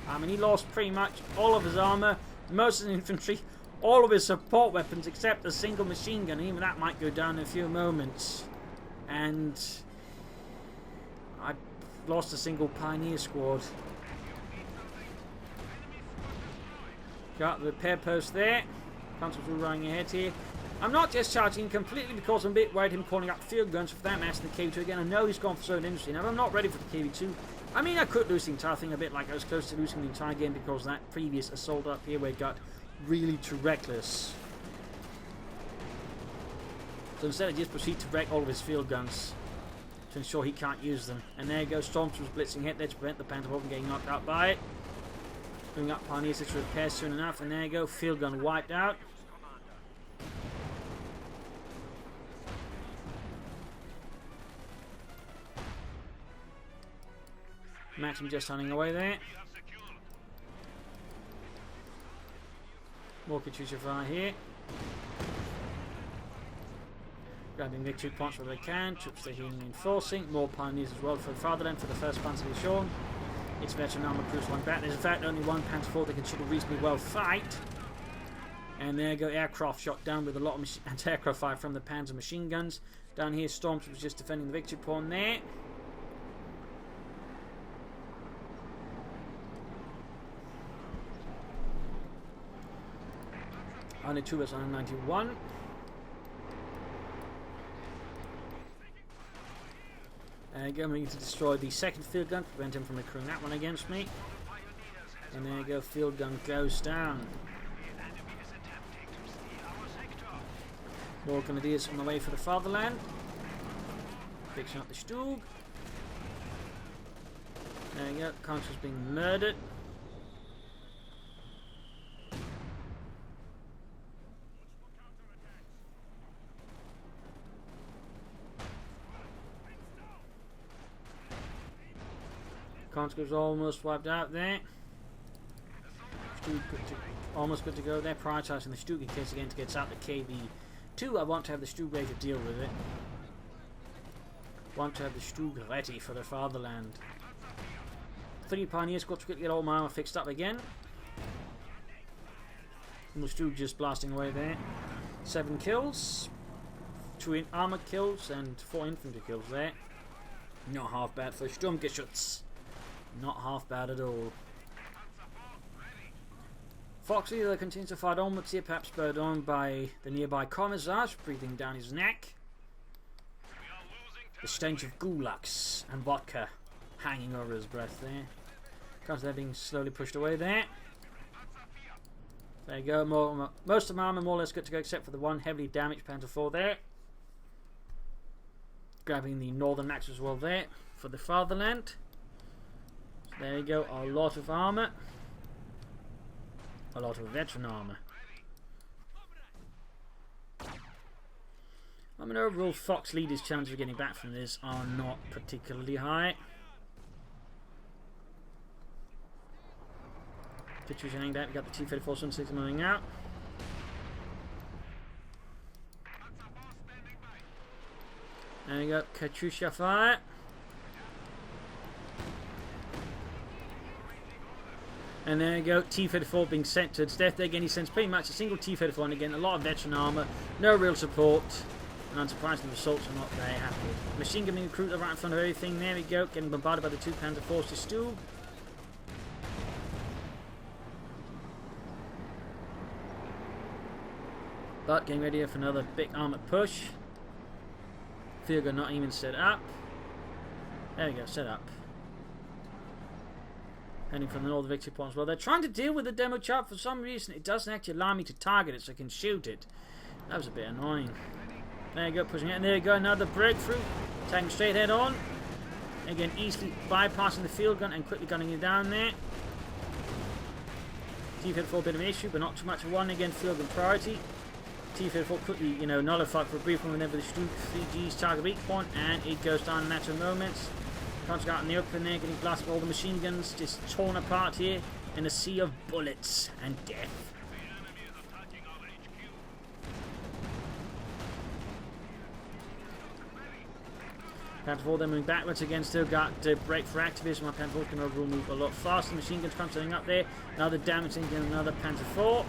I mean, he lost pretty much all of his armour, most of his infantry, all of his support weapons except a single machine gun. Even that might go down in a few moments. And I lost a single Pioneer squad. Got the repair post there. Consoles are running ahead here. I'm not just charging completely because I'm a bit worried him calling up field guns for that match in the KV2 again. I know he's gone for zone industry. Now I'm not ready for the KV2. I mean, I could lose the entire thing a bit like I was close to losing the entire game because of that previous assault up here where it got really too reckless. So instead I just proceed to wreck all of his field guns to ensure he can't use them. And there you go, Stormtroopers blitzing hit there to prevent the Panzer IV from getting knocked out by it. Bring up Pioneers to repair soon enough, and there you go, field gun wiped out. Maxim just running away there. More Katyusha fire here. Grabbing victory points where they can. Troops they're healing and enforcing. More Pioneers as well for the fatherland for the first Panzer Division. Its veteran armor cruise one back. There's in fact only one Panzer IV they can shoot a reasonably well fight. And there you go, aircraft shot down with a lot of anti-aircraft fire from the Panzer machine guns. Down here, Stormtroopers just defending the victory point there. Only 2 was on 91. Going to destroy the second field gun, prevent him from recruiting that one against me. And there you go, field gun goes down. More grenadiers on the way for the fatherland. Fixing up the Stug. There you go, Consul's being murdered. Conscripts almost wiped out there. Stug almost good to go there. Prioritising the Stug in case again gets out the KV2. I want to have the Stug ready to deal with it. Want to have the Stug ready for the fatherland. 3 Pioneers got to quickly get all my armour fixed up again. And the Stug just blasting away there. 7 kills. 2 armour kills and 4 infantry kills there. Not half bad for Sturmgeschütz. Not half bad at all. Foxleader continues to fight onwards here, perhaps spurred on by the nearby commissars breathing down his neck. The stench of gulags and vodka hanging over his breath there. Because they're being slowly pushed away there. There you go. Most of my armor more or less good to go except for the one heavily damaged Panzer IV there. Grabbing the northern axe as well there for the fatherland. So there you go. A lot of armor. A lot of veteran armor. I mean, overall, Foxleader's chances of getting back from this are not particularly high. Pictures hanging out. We got the T-34 Sun-6 moving out. There you go, Katyusha fire. And there you go, T-34 being sent to its death. Again, he sends pretty much a single T-34, and again, a lot of veteran armor, no real support. And unsurprisingly, the assaults are not very happy. Machine gun being recruited right in front of everything. There we go, getting bombarded by the two Panzer forces still. But getting ready for another big armored push. Field gun not even set up. There we go, set up. Heading from the northern victory point as well. They're trying to deal with the demo chart. For some reason, it doesn't actually allow me to target it so I can shoot it. That was a bit annoying. There you go, pushing it. And there you go, another breakthrough. Taking straight head on. Again, easily bypassing the field gun and quickly gunning it down there. T-34 a bit of an issue, but not too much of one. Again, field gun priority. T-34 quickly, nullified for a brief moment whenever the Stuke 3G's target weak point, and it goes down in a matter of moments. Comes out in the open there, getting blasted by all the machine guns, just torn apart here in a sea of bullets and death. Panzer IV then moving backwards again, still got brake for activism. My Panzer IV can overall move a lot faster. Machine guns come up there, another damaging another Panzer IV.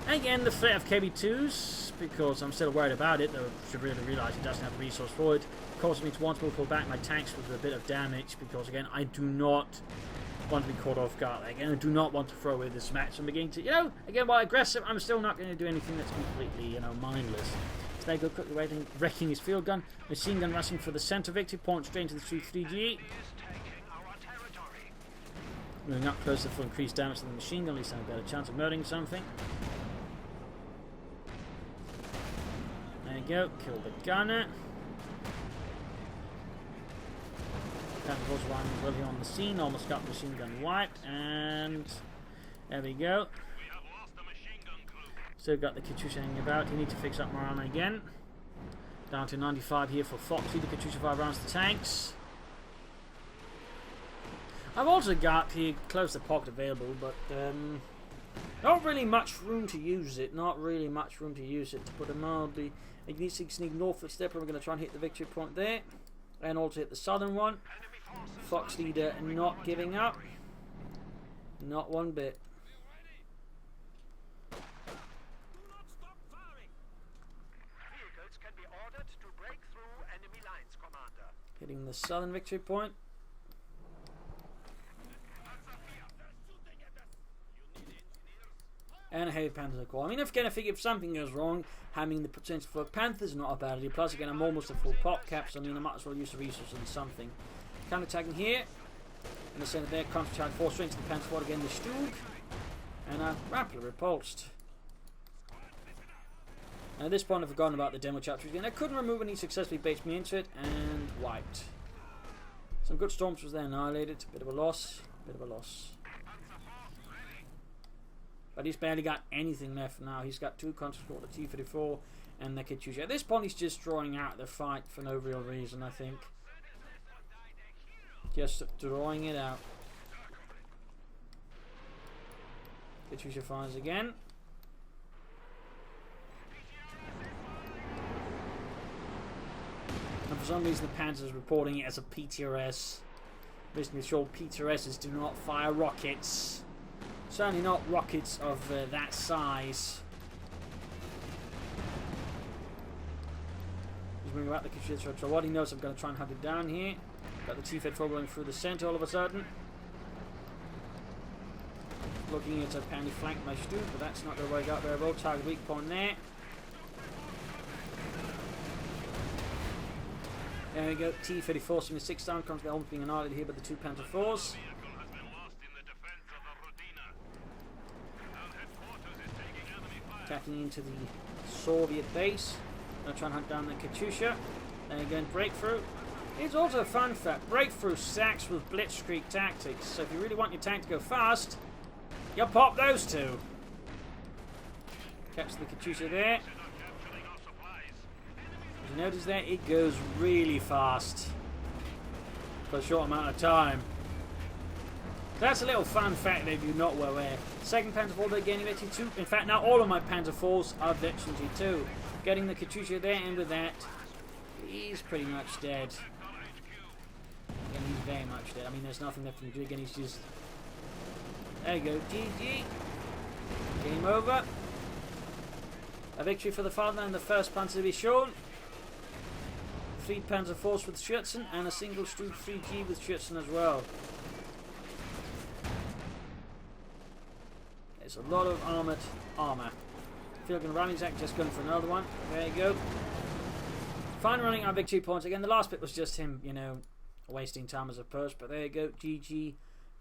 Again, the threat of KB2s, because I'm still worried about it, though I should really realise it doesn't have the resource for it, causes me to want to pull back my tanks with a bit of damage, because again, I do not want to be caught off guard. Again, I do not want to throw away this match. I'm beginning to, again, while aggressive, I'm still not going to do anything that's completely, mindless. So they go quickly wrecking his field gun, machine gun rushing for the centre victory point, straight into the Stuke 3G. Moving up closer for increased damage to the machine gun, at least I have a better chance of murdering something. There you go, kill the gunner. Panzer was running on the scene, almost got the machine gun wiped, and there we go. Still got the Katyusha hanging about. You need to fix up more armor again. Down to 95 here for Foxleader. Katyusha 5 rounds to tanks. I've also got here close to pocket available, but not really much room to use it. Not really much room to use it, to put it mildly. You need to sneak north of Stepper. We're going to try and hit the victory point there, and also hit the southern one. Foxleader not giving up, not one bit. Hitting the southern victory point. And a heavy Panther call. I mean, if something goes wrong, having the potential for Panthers is not a bad idea. Plus, again, I'm almost at full pop caps. I mean, I might as well use the resources on something. Counterattacking here. In the centre there, counterattack 4 straight to the Panther squad again, the Stuke. And rapidly repulsed. And at this point, I've forgotten about the demo chapter again. I couldn't remove any, successfully baits me into it, and wiped. Some good storms was there annihilated. Bit of a loss. Bit of a loss. But he's barely got anything left now. He's got 2 conscripts, the T-34 and the Katyusha. At this point, he's just drawing out the fight for no real reason, I think. Just drawing it out. Katyusha fires again. And for some reason, the Panzer is reporting it as a PTRS. Recently, sure, PTRSs do not fire rockets. Certainly not rockets of that size. He's moving about the Katyusha. So what he knows, I'm going to try and hunt it down here. Got the T-34 rolling through the centre all of a sudden. Looking at apparently flank my Stu, but that's not the way I got there. Roll target weak point there. There we go. T-34 forcing the 6 down. Comes the almost being annihilated here by the 2 Panther 4s. Attacking into the Soviet base. Gonna try and hunt down the Katyusha. Then again, breakthrough. It's also a fun fact. Breakthrough sacks with blitzkrieg tactics. So if you really want your tank to go fast, you pop those 2. Catch the Katyusha there. As you notice there, it goes really fast for a short amount of time. That's a little fun fact that you're not well aware. Second Panzer IV, they're gaining victory too. In fact, now all of my Panzer IVs are victory too. Getting the Katyusha there, and with that, he's pretty much dead. Again, he's very much dead. I mean, there's nothing left for him to do. Again, he's just... There you go. GG. Game over. A victory for the fatherland, the first Panzer Division. 3 Panzer IVs with Schützen, and a single Stu 3G with Schützen as well. There's a lot of armoured armour. Field running Zach just going for another one. There you go. Fine running our victory points. Again, the last bit was just him, you know, wasting time as a push. But there you go. GG.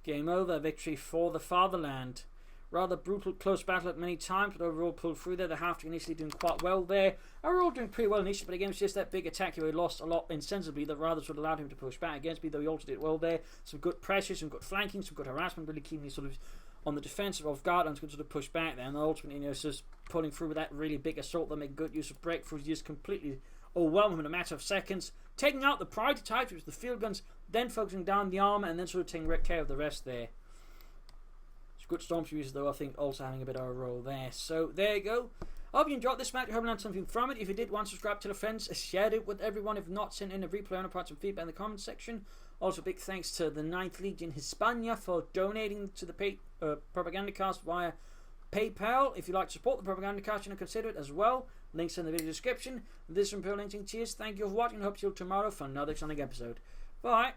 Game over. Victory for the fatherland. Rather brutal, close battle at many times, but overall pulled through there. The half initially doing quite well there. Overall doing pretty well initially, but again, it's just that big attack here. He lost a lot insensibly. The rather sort of allowed him to push back against me, though he also did well there. Some good pressure, some good flanking, some good harassment, really keeping me sort of on the defensive off guard and could sort of push back there. And ultimately, you know, just pulling through with that really big assault that made good use of breakthroughs, just completely overwhelmed him in a matter of seconds. Taking out the priority types, which was the field guns, then focusing down the armour, and then sort of taking care of the rest there. Good stormtroopers, though, I think also having a bit of a role there. So there you go. I hope you enjoyed this match. I hope you learned something from it. If you did, subscribe to the friends, shared it with everyone. If not, send in a replay and some feedback in the comments section. Also, big thanks to the 9th Legion Hispania for donating to the Propagandacast via PayPal. If you'd like to support the Propagandacast, you can consider it as well. Links in the video description. This is ImperialDane. Cheers. Thank you for watching. Hope to see you tomorrow for another exciting episode. Bye.